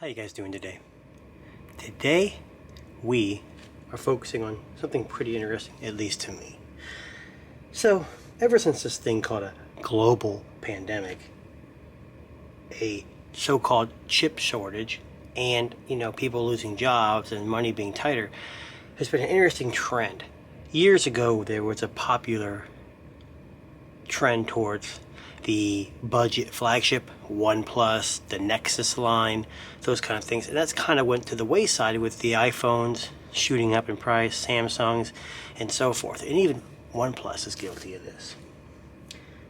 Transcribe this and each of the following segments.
How you guys doing today? Today we are focusing on something pretty interesting, at least to me. So, ever since this thing called a global pandemic, a so-called chip shortage, and people losing jobs and money being tighter, has been an interesting trend. Years ago, there was a popular trend towards the budget flagship, OnePlus, the Nexus line, those kind of things. And that's kind of went to the wayside with the iPhones shooting up in price, Samsungs, and so forth. And even OnePlus is guilty of this.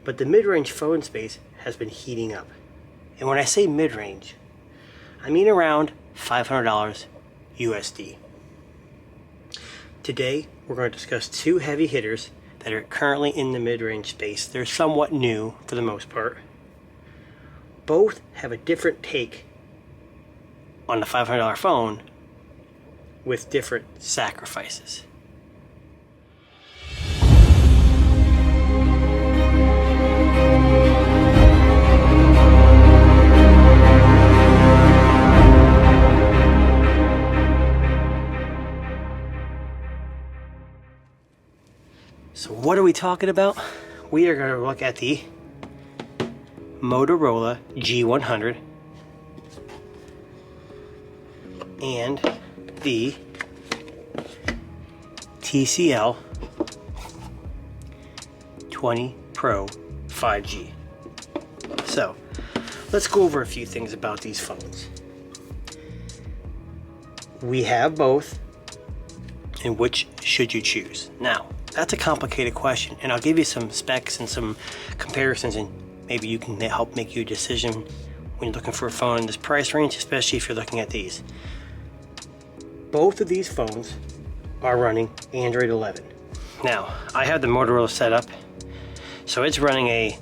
But the mid-range phone space has been heating up. And when I say mid-range, I mean around $500 USD. Today, we're going to discuss two heavy hitters that are currently in the mid-range space. They're somewhat new for the most part. Both have a different take on the $500 phone with different sacrifices. So what are we talking about? We are going to look at the Motorola G100 and the TCL 20 Pro 5G. So let's go over a few things about these phones. We have both, and which should you choose? Now, that's a complicated question, and I'll give you some specs and some comparisons, and maybe you can help make you a decision when you're looking for a phone in this price range, especially if you're looking at these. Both of these phones are running Android 11. Now, I have the Motorola set up, so it's running a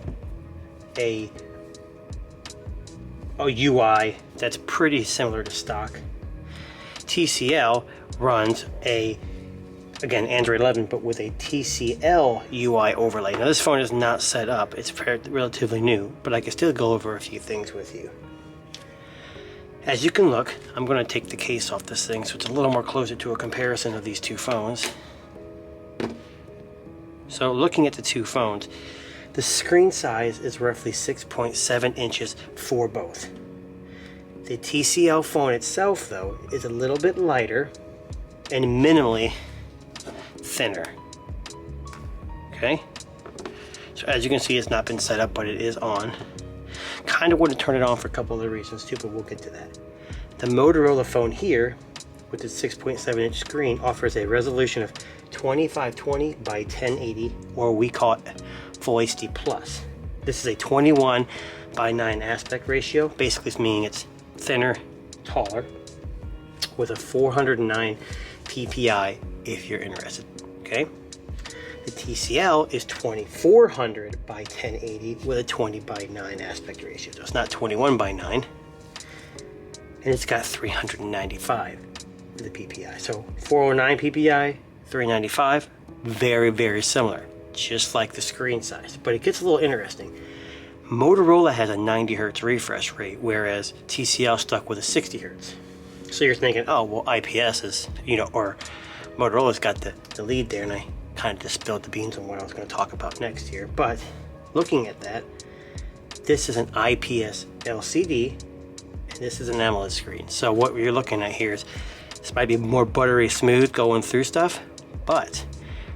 UI that's pretty similar to stock. TCL runs again, Android 11, but with a TCL UI overlay. Now, this phone is not set up. It's relatively new, but I can still go over a few things with you. As you can look, I'm going to take the case off this thing so it's a little more closer to a comparison of these two phones. So looking at the two phones, the screen size is roughly 6.7 inches for both. The TCL phone itself, though, is a little bit lighter and minimally thinner. Okay, so as you can see, it's not been set up, but it is on. Kind of want to turn it on for a couple of reasons too, but we'll get to that. The Motorola phone here with its 6.7 inch screen offers a resolution of 2520 by 1080, or we call it Full HD Plus. This is a 21 by 9 aspect ratio, basically meaning it's thinner, taller, with a 409 ppi if you're interested. Okay, the TCL is 2400 by 1080 with a 20 by 9 aspect ratio. So it's not 21 by 9, and it's got 395 for the PPI. So 409 PPI, 395, very, very similar, just like the screen size. But it gets a little interesting. Motorola has a 90 hertz refresh rate, whereas TCL stuck with a 60 hertz. So you're thinking, oh, well, IPS is, or Motorola's got the lead there, and I kind of just spilled the beans on what I was going to talk about next here. But looking at that, this is an IPS LCD, and this is an AMOLED screen. So what you're looking at here is, this might be more buttery smooth going through stuff, but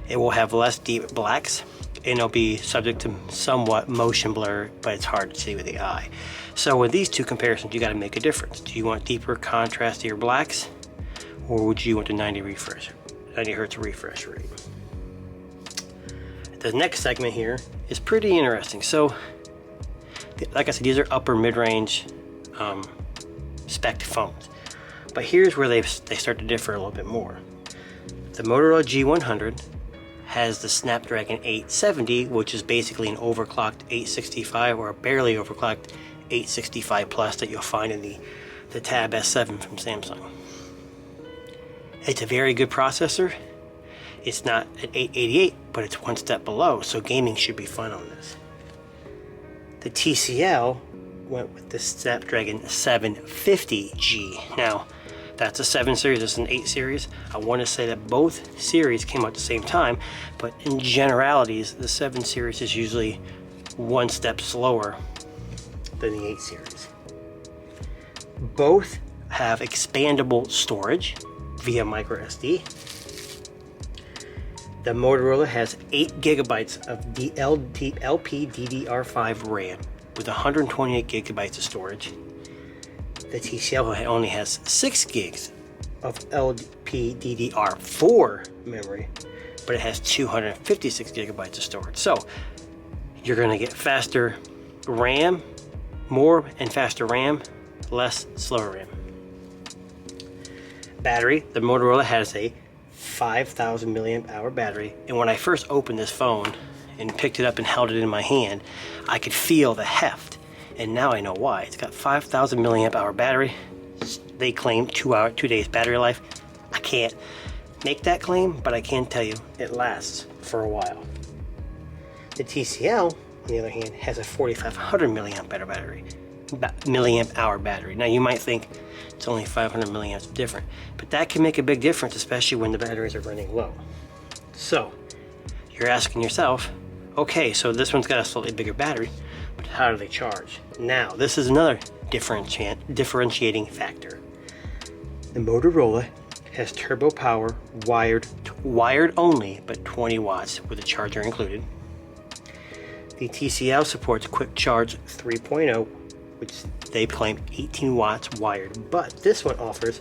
it will have less deep blacks, and it'll be subject to somewhat motion blur, but it's hard to see with the eye. So with these two comparisons, you got to make a difference. Do you want deeper contrast to your blacks, or would you want a 90 hertz refresh rate? The next segment here is pretty interesting. So, like I said, these are upper mid-range spec phones. But here's where they start to differ a little bit more. The Motorola G100 has the Snapdragon 870, which is basically an overclocked 865 or a barely overclocked 865 Plus that you'll find in the Tab S7 from Samsung. It's a very good processor. It's not an 888, but it's one step below, so gaming should be fun on this. The TCL went with the Snapdragon 750G. Now, that's a 7 series, this is an 8 series. I want to say that both series came out at the same time, but in generalities, the 7 series is usually one step slower than the 8 series. Both have expandable storage via micro SD. The Motorola has 8 gigabytes of LPDDR5 RAM with 128 gigabytes of storage. The TCL only has 6 gigs of LPDDR4 memory, but it has 256 gigabytes of storage. So you're going to get faster RAM, more and faster RAM, less slower RAM. Battery, the Motorola has a 5,000 milliamp hour battery, and when I first opened this phone and picked it up and held it in my hand, I could feel the heft, and now I know why. It's got 5,000 milliamp hour battery. They claim 2 days battery life. I can't make that claim, but I can tell you it lasts for a while. The TCL, on the other hand, has a 4,500 milliamp hour battery. Now you might think it's only 500 milliamps different, but that can make a big difference, especially when the batteries are running low. So you're asking yourself, okay, so this one's got a slightly bigger battery, but how do they charge? Now this is another differentiating factor. The Motorola has turbo power, wired only, but 20 watts with a charger included. The TCL supports Quick Charge 3.0, which they claim 18 watts wired, but this one offers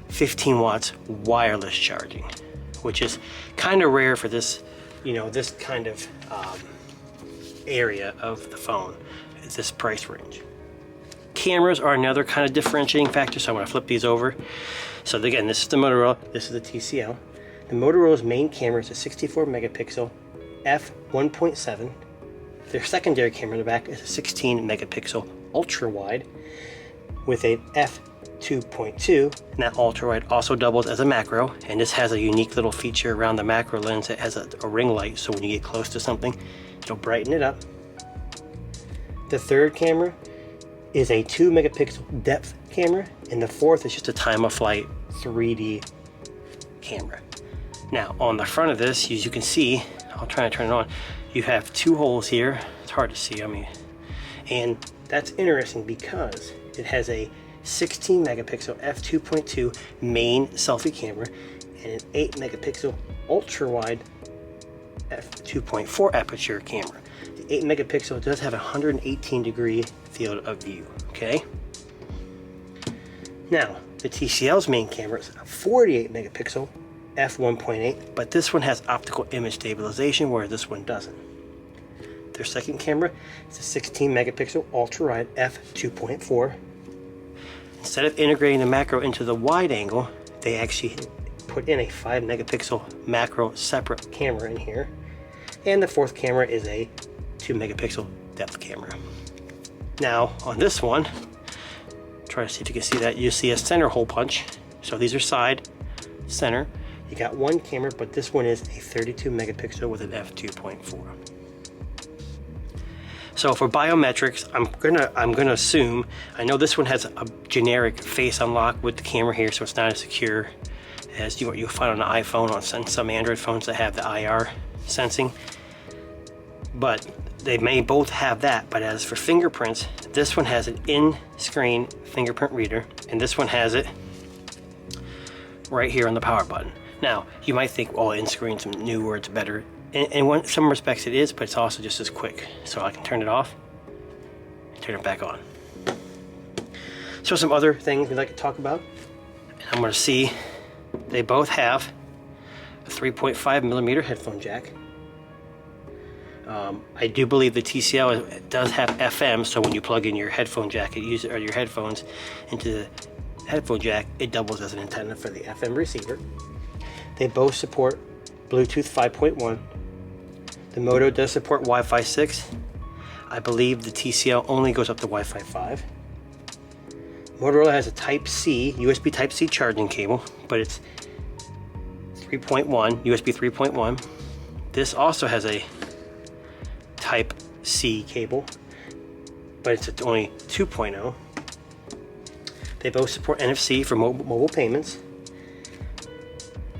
15 watts wireless charging, which is kind of rare for this, this kind of area of the phone at this price range. Cameras are another kind of differentiating factor, so I'm going to flip these over. So again, this is the Motorola, this is the TCL. The Motorola's main camera is a 64 megapixel f1.7. Their secondary camera in the back is a 16 megapixel ultra wide with a f2.2, and that ultra wide also doubles as a macro, and this has a unique little feature around the macro lens that has a ring light, so when you get close to something, it'll brighten it up. The third camera is a 2 megapixel depth camera, and the fourth is just a time of flight 3D camera. Now on the front of this, as you can see, I'll try to turn it on, you have 2 holes here. It's hard to see, and that's interesting because it has a 16 megapixel f2.2 main selfie camera and an 8 megapixel ultra wide f2.4 aperture camera. The 8 megapixel does have a 118 degree field of view, okay? Now, the TCL's main camera is a 48 megapixel f1.8, but this one has optical image stabilization where this one doesn't. Their second camera is a 16 megapixel ultra wide f2.4. Instead of integrating the macro into the wide angle, they actually put in a 5 megapixel macro separate camera in here. And the fourth camera is a 2 megapixel depth camera. Now on this one, try to see if you can see that, you see a center hole punch. So these are side, center. You got one camera, but this one is a 32 megapixel with an f2.4. So for biometrics, I'm gonna assume, I know this one has a generic face unlock with the camera here, so it's not as secure as what you'll find on an iPhone or some Android phones that have the IR sensing. But they may both have that, but as for fingerprints, this one has an in-screen fingerprint reader, and this one has it right here on the power button. Now, you might think, well, in-screen's newer, it's better. In some respects it is, but it's also just as quick. So I can turn it off and turn it back on. So some other things we'd like to talk about. And I'm going to see, they both have a 3.5 millimeter headphone jack. I do believe the TCL does have FM, so when you plug in your headphone jack, or your headphones into the headphone jack, it doubles as an antenna for the FM receiver. They both support Bluetooth 5.1. The Moto does support Wi-Fi 6. I believe the TCL only goes up to Wi-Fi 5. Motorola has a Type-C, USB Type-C charging cable, but it's 3.1, USB 3.1. This also has a Type-C cable, but but it's only 2.0. They both support NFC for mobile payments.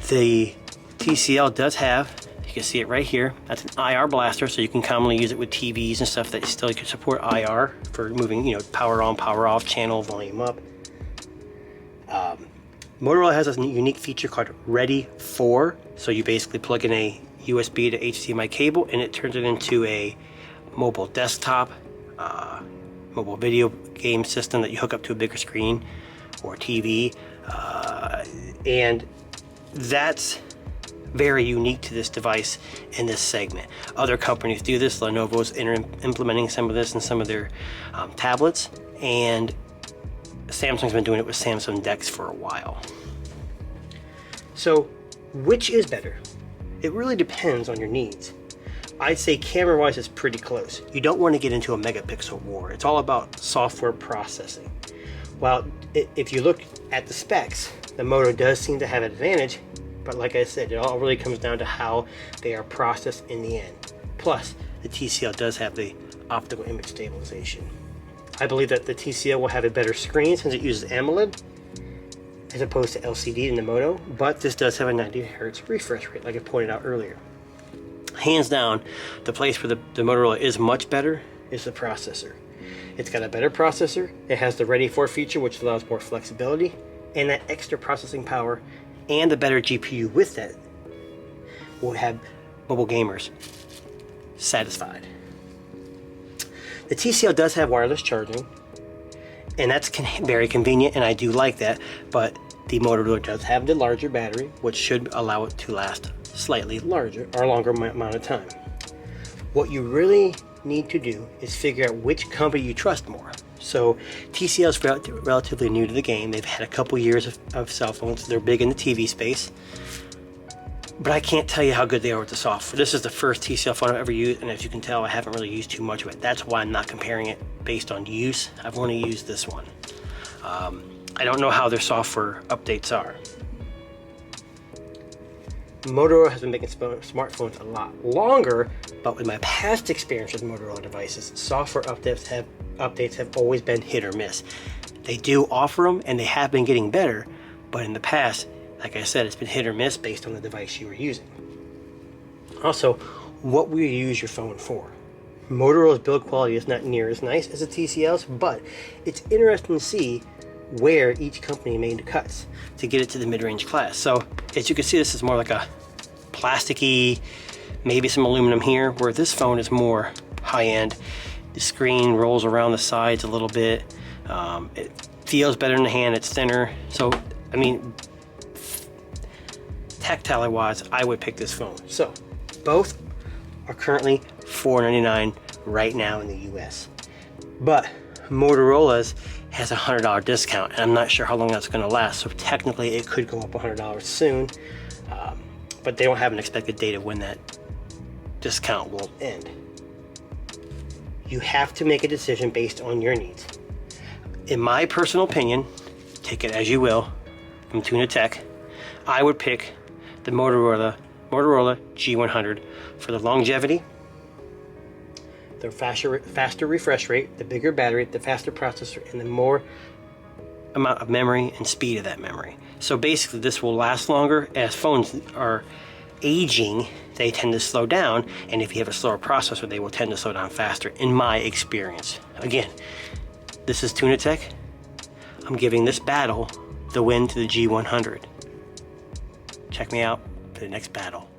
The TCL does have, you can see it right here, that's an IR blaster, so you can commonly use it with TVs and stuff that still can support IR for moving, you know, power on, power off, channel, volume up. Motorola has a unique feature called Ready For, so you basically plug in a USB to HDMI cable and it turns it into a mobile desktop, mobile video game system that you hook up to a bigger screen or TV, and that's very unique to this device in this segment. Other companies do this. Lenovo's implementing some of this in some of their tablets, and Samsung's been doing it with Samsung DeX for a while. So which is better? It really depends on your needs. I'd say camera-wise it's pretty close. You don't want to get into a megapixel war. It's all about software processing. While if you look at the specs, the Moto does seem to have an advantage, but like I said, it all really comes down to how they are processed in the end. Plus, the TCL does have the optical image stabilization. I believe that the TCL will have a better screen since it uses AMOLED as opposed to LCD in the Moto, but this does have a 90 Hz refresh rate like I pointed out earlier. Hands down, the place where the Motorola is much better is the processor. It's got a better processor, it has the Ready For feature which allows more flexibility, and that extra processing power and the better GPU with that will have mobile gamers satisfied. The TCL does have wireless charging, and that's very convenient, and I do like that, but the Motorola does have the larger battery, which should allow it to last slightly larger or longer amount of time. What you really need to do is figure out which company you trust more. So TCL is relatively new to the game. They've had a couple years of cell phones. They're big in the TV space, but I can't tell you how good they are with the software. This is the first TCL phone I've ever used, and as you can tell, I haven't really used too much of it. That's why I'm not comparing it based on use. I've only used this one. I don't know how their software updates are. Motorola has been making smartphones a lot longer, but with my past experience with Motorola devices, software updates have always been hit or miss. They do offer them, and they have been getting better, but in the past, like I said, it's been hit or miss based on the device you were using. Also, what will you use your phone for? Motorola's build quality is not near as nice as the TCL's, but it's interesting to see where each company made the cuts to get it to the mid-range class. So as you can see, this is more like a plasticky, maybe some aluminum here, where this phone is more high-end. The screen rolls around the sides a little bit. It feels better in the hand, it's thinner. So, I mean, tactile wise, I would pick this phone. So both are currently $499 right now in the US, but Motorola's has a $100 discount, and I'm not sure how long that's going to last, so technically it could go up $100 soon, but they don't have an expected date of when that discount will end. You have to make a decision based on your needs. In my personal opinion, take it as you will, from Tuna Tech, I would pick the Moto G100 for the longevity, the faster refresh rate, the bigger battery, the faster processor, and the more amount of memory and speed of that memory. So basically this will last longer. As phones are aging, they tend to slow down, and if you have a slower processor, they will tend to slow down faster, in my experience. Again, this is Tuna Tech. I'm giving this battle the win to the G100. Check me out for the next battle.